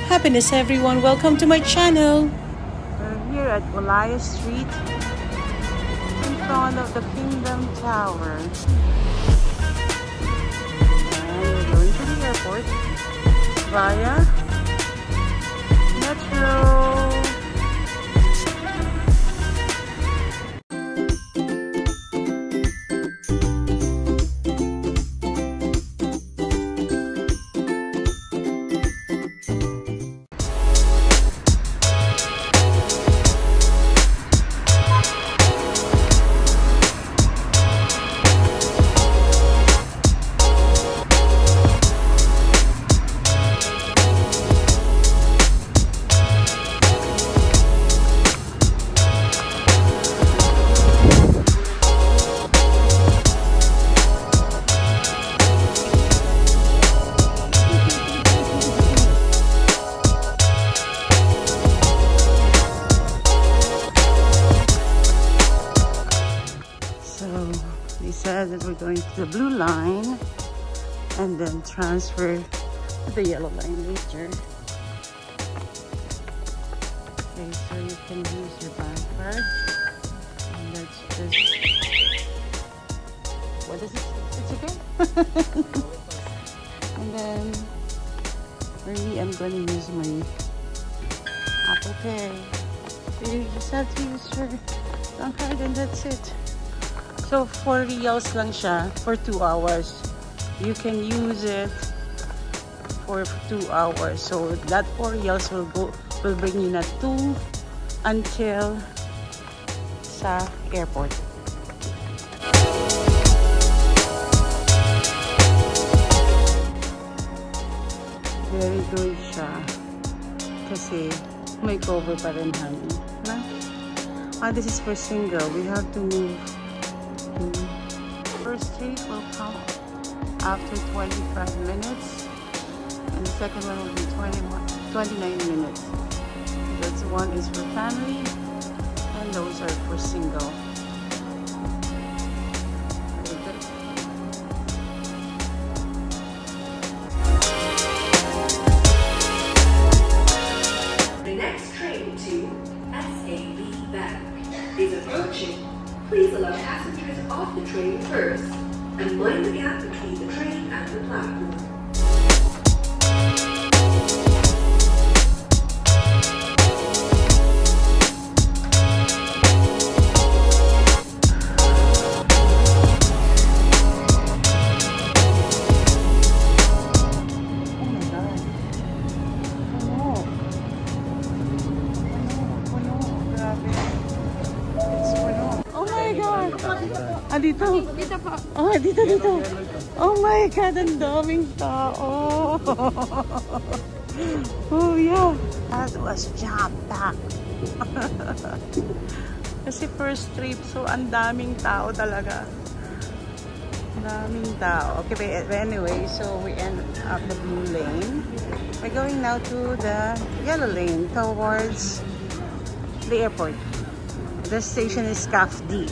Happiness everyone, welcome to my channel. We're here at Olaya Street in front of the Kingdom Tower. And we're going to the airport via Metro. They said that we're going to the blue line and then transfer to the yellow line later. Okay, so you can use your bank card. And let's just... What is it? It's okay? And then, for me, I'm going to use my Apple Pay. So you just have to use your bank card and that's it. So 4 reals lang siya for 2 hours. You can use it for 2 hours. So that 4 reals will bring you na 2 until sa airport. Very good siya. Kasi may cover pa rin honey. Na? This is for single. We have to move. First trip will come after 25 minutes and the second one will be 29 minutes. That's one is for family and those are for single. Very good. The next train to SAB Bank is approaching. Please allow passengers off the train first and mind the gap between the train and the platform. Dito. Dito po. Oh, dito. Oh my God, ang daming tao. Oh yeah. That was jam-packed. Kasi first trip, so ang daming tao talaga. Daming tao. Okay, but anyway, so we end up the blue lane. We're going now to the yellow lane towards the airport. The station is CAF D.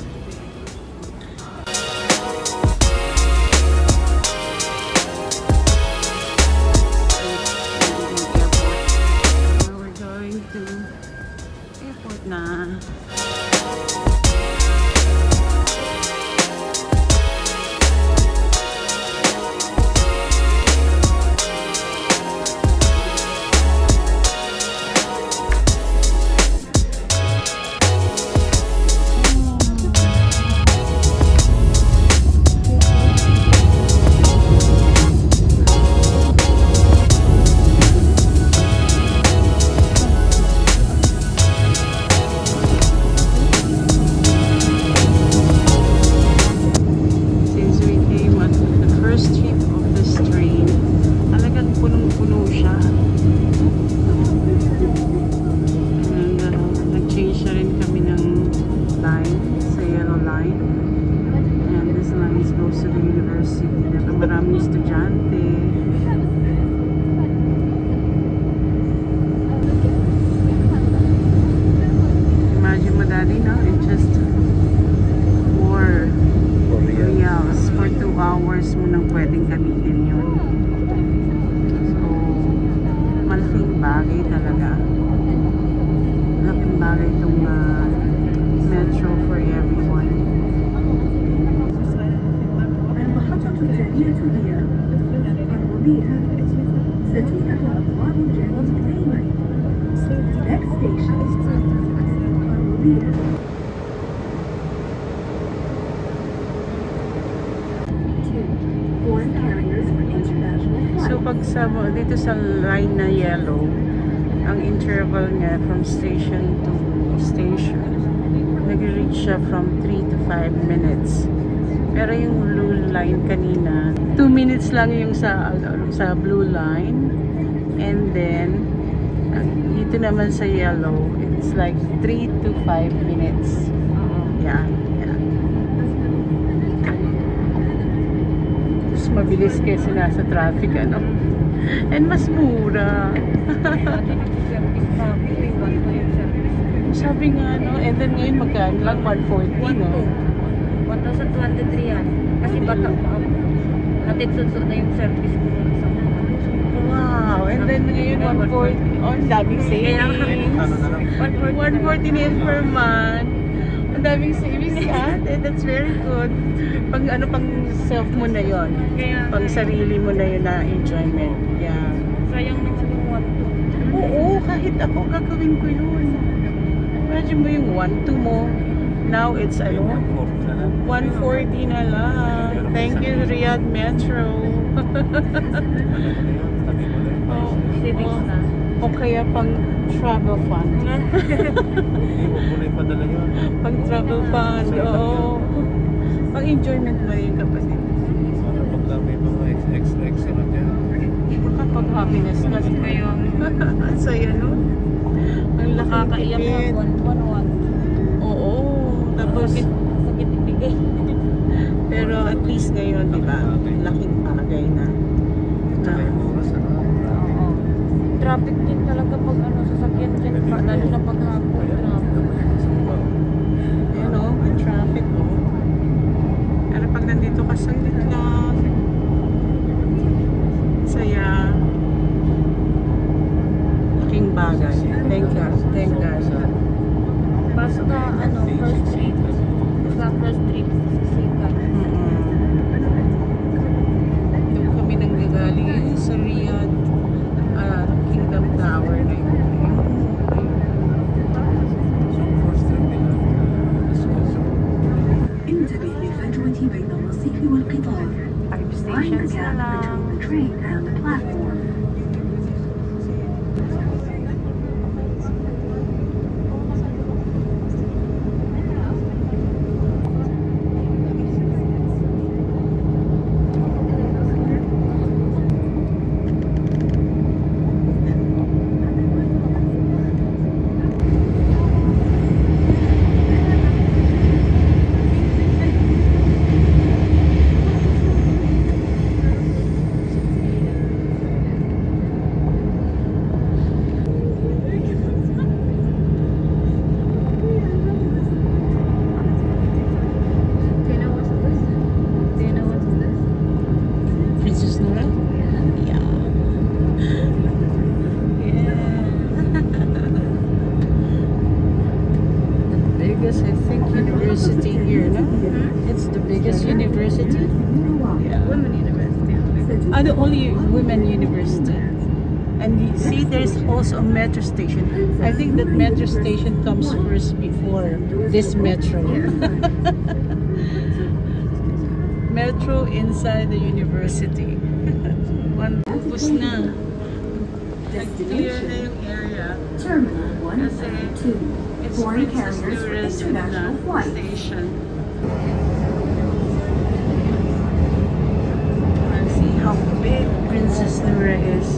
bagay talaga. Laking bagay itong metro for everyone. المحطة التالية هي الربيع ستفتح أبواب الجانب الأيمن. Next station الربيع. Foreign carriers for international flights. So pag dito sa line na yellow, ang interval niya from station to station, nag-reach siya from 3 to 5 minutes. Pero yung blue line kanina, 2 minutes lang yung sa blue line. And then, dito naman sa yellow, it's like 3 to 5 minutes. Yeah, yeah. Mas mabilis kaysa nasa traffic, ano? And mas mura. Sabi nga, no? And then ngayon magkaan lang 140, no? 1,203 yan. Kasi baka natin sunso na yung service ko sa mga. Wow! And then ngayon 140. Oh, ang daming savings. 149 per month. Ang daming savings yan. And that's very good. Pang ano, pang self mo na yon, pang sarili mo na yun na enjoyment. Yeah. Sayang naman yung 1,200. Oo, kahit ako gagawin ko yun. Imagine mo yung 1,200 mo. Now it's ano? 140 na lang. Thank you, Riyadh Metro. Savings na. O kaya pang travel fund. Pang travel fund, oo. Pang enjoyment mo yung kapatid. Kapag happiness na rin kayo. Ang saya, no? Ang Nakakaiyak nakakitipid. na 1,100. Oo. Tapos, Sakit ibigay. pero at least ngayon, di ba? Laking bagay na. Oo. Traffic din talaga pag ano, sasakyan dyan. Lalo na pag hapon. You know, ang traffic, oh. Pero pag nandito ka, saglit lang. Saya. Laking bagay. Thank God. Thank God. Basta ano, first trip. Sa first trip. Sikat. Doon kami nanggagaling sa Riyadh Kingdom Tower na yun. انتبه لفجوة بين الرصيف والقطار. 5 Mind the stations na gap lang. between the train and the platform. Princess Nora? Yeah. The biggest, I think, university here, no? It's the biggest university. Yeah. Women University. The only women university. And you see, there's also a metro station. I think that metro station comes first before this metro. Metro inside the university. One bus na. Nag-clear na yung area. Terminal 1 Kasi and 2. it's Foreign Princess carriers for Noura's international flights. station. And see how big Princess Noura is.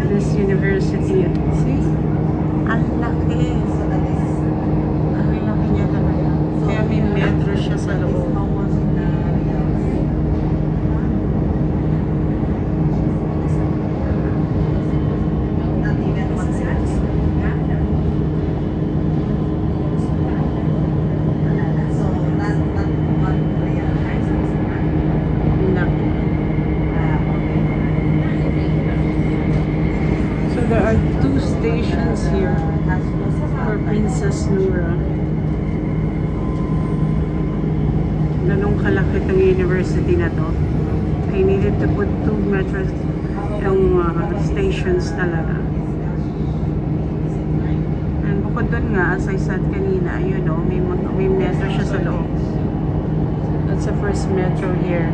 This university. See? Ang laki. Ang laki niya talaga. Kaya may metro siya sa loob. There are 2 stations here for Princess Nura. Ganong kalaki ng university na to. I needed to put 2 metro stations talaga. And bukod dun nga, as I said kanina, you know, may metro siya sa loob. That's the first metro here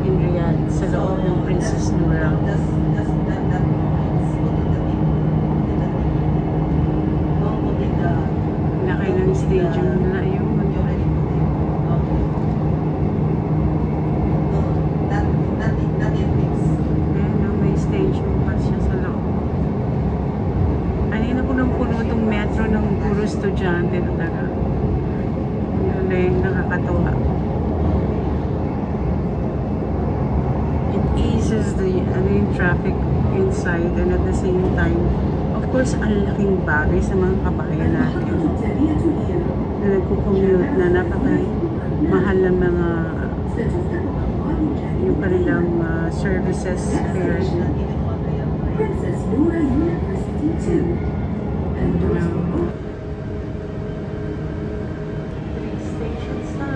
in Riyadh, sa loob ng Princess Nura. Laki ng stadium nila yun. Ayun, may stadium pa siya sa loob. Kanina ko nang puno itong metro ng puro estudyante talaga. Ang galing, nakakatawa. It eases the traffic inside, and at the same time, of course, ang laking bagay sa mga kabayan natin na nagko-commute na napaka-mahal ng mga yung kanilang services here. Princess Nura University 2. And Stations na.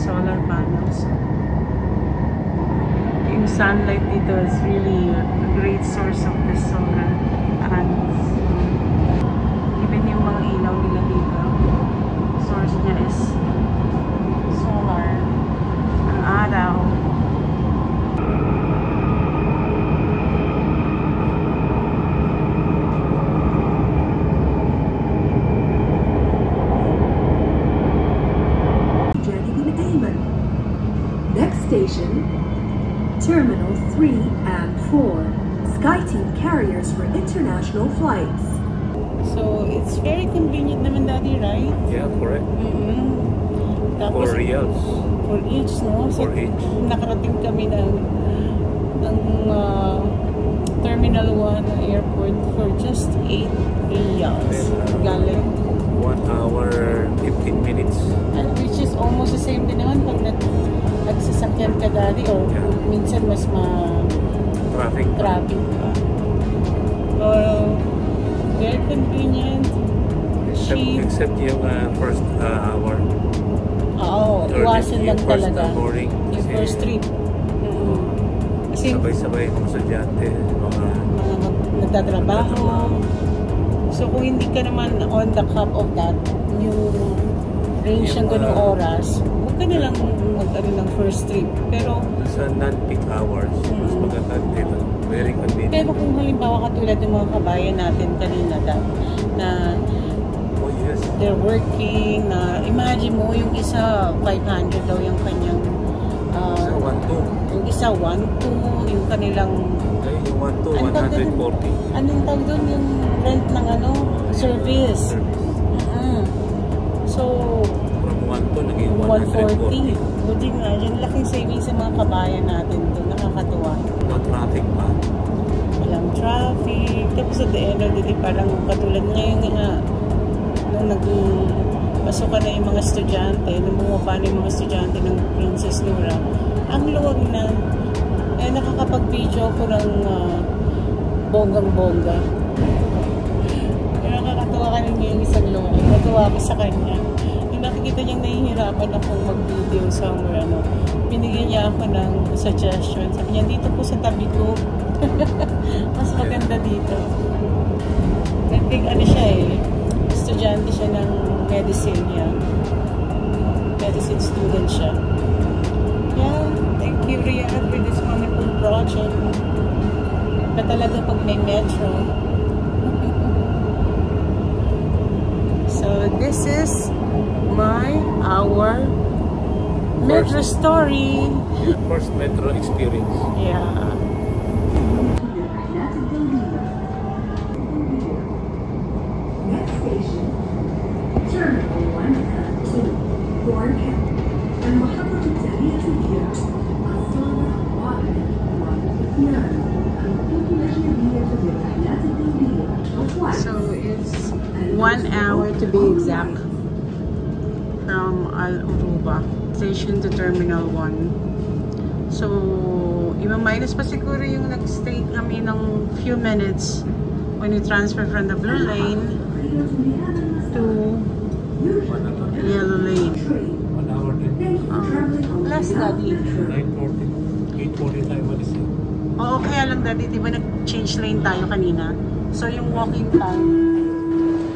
Solar panels. Yung sunlight dito is really a great source of the solar panels. Even yung mga ilaw nila dito, source niya is solar. Ang araw. next station, Terminal 3 and 4. SkyTeam carriers for international flights. So, it's very convenient naman, Daddy, right? Yeah, correct. Tapos, For reals. For each, no? So, For each. nakarating kami ng Terminal 1 airport for just 8 riyals. Galing. 1 hour, 15 minutes. And which is almost the same din naman pag nagsasakyan ka, Daddy, or Yeah. minsan mas Traffic. traffic pa. Very convenient, cheap. Except yung first hour. Oo, Or iwasan lang yung first talaga. morning. Yung Kasi first trip. Kasi sabay-sabay mga estudyante, mga nagtatrabaho. So kung hindi ka naman on the cup of that, yung range ng ganung oras, huwag ka nalang mag-ano ng first trip. Pero sa non-peak hours, mas maganda dito. Very convenient. pero kung halimbawa katulad ng mga kabayan natin kanina na Oh yes. they're working, na imagine mo yung isa 500 daw yung kanyang Sa 1-2. yung isa 1-2 yung kanilang Ay, yung 1-2, Ano tawag 140. anong tawag doon yung rent ng service. So From 1-2, naging 140. 140. Buti nga, yun laking savings sa mga kabayan natin doon. Nakakatuwa. No traffic pa. Walang traffic. Tapos at the end of the day, parang katulad ngayon nga, nung nagpasukan na yung mga estudyante, nung bumaba na yung mga estudyante ng Princess Nura, ang luwag na. Eh, nakakapag-video ko ng bonggang-bongga. Pero nakakatawa ka rin yung isang luwag. Natuwa ko sa kanya. Nakikita niyang nahihirapan akong mag-video somewhere, binigyan niya ako ng suggestion. Sabi niya, dito po sa tabi ko. Mas maganda dito. Nag-big siya estudyante siya ng medicine niya. Medicine student siya. Yeah, thank you, Riyadh, for this wonderful project. Iba talaga pag may metro. So, this is our metro story. Yeah, first metro experience. Yeah. Next station, Terminal 1 and 2, Gorka. المحطة التالية هي الصالة 1 و 2 الخطوط الأجنبية للرحلات الدولية. So, it's 1 hour to be exact from Al Uruba station to Terminal 1. So, ima-minus pa siguro yung nag-stay kami ng few minutes when we transfer from the blue lane to yellow lane. 1 hour din. Last, Daddy. 9:40. 8:45 what is it? Oo, kaya lang, Daddy, di ba nag-change lane tayo kanina? So, yung walking time,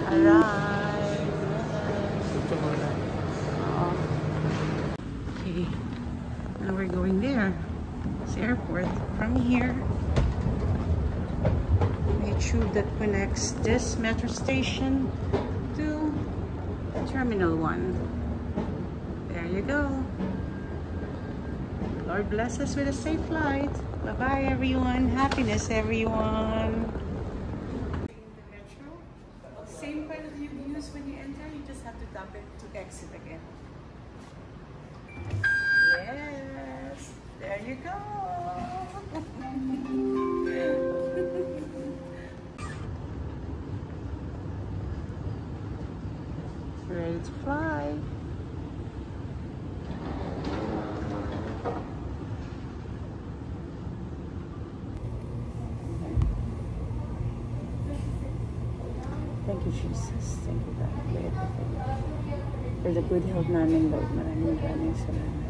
arrive. Okay. Now we're going there. It's the airport. From here, a tube that connects this metro station to Terminal 1. There you go. Lord bless us with a safe flight. Bye-bye, everyone. Happiness, everyone. The metro. Same kind of views when you enter. You just have to tap it to exit again. Yes. There you go. Ready to fly. Thank you, Jesus. Thank you, God, for everything. For the good health namin, Lord. Maraming salamat.